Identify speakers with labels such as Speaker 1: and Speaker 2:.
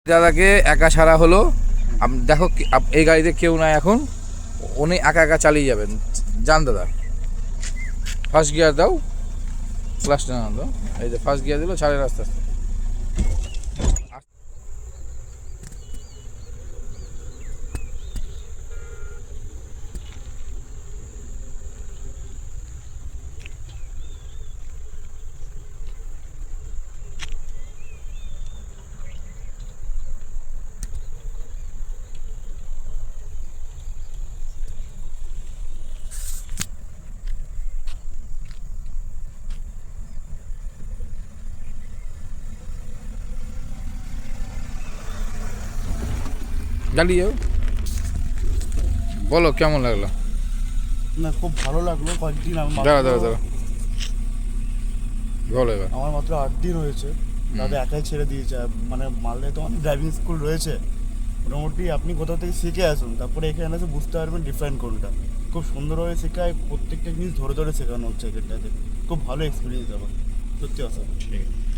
Speaker 1: দাদাকে একা ছাড়া হলো। দেখো এই গাড়িতে কেউ নাই এখন, উনি একা একা চালিয়ে যাবেন। যান দাদা, ফার্স্ট গিয়ার দাও, ক্লাসটা না দাও। এই যে ফার্স্ট গিয়ার দিল, ছাড়ের আস্তে আস্তে। চালিয়ে যাও, বলো কেমন লাগলো?
Speaker 2: না, খুব ভালো লাগলো। কয়েকদিন
Speaker 1: দাঁড়া দাঁড়া দাঁড়া, বলো এবার।
Speaker 2: আমার মাত্র 8 দিন হয়েছে, দাদা একাই ছেড়ে দিয়েছে। মানে মালদে তো অনেক ড্রাইভিং স্কুল রয়েছে, মোটামুটি আপনি কোথাও থেকে শিখে আসুন, তারপরে এখানে এসে বুঝতে পারবেন ডিফারেন্ট কোনটা। খুব সুন্দরভাবে শেখায়, প্রত্যেকটা জিনিস ধরে ধরে শেখানো হচ্ছে এখানটাতে। খুব ভালো এক্সপিরিয়েন্স আমার, সত্যি অসাধারণ।
Speaker 1: ঠিক আছে।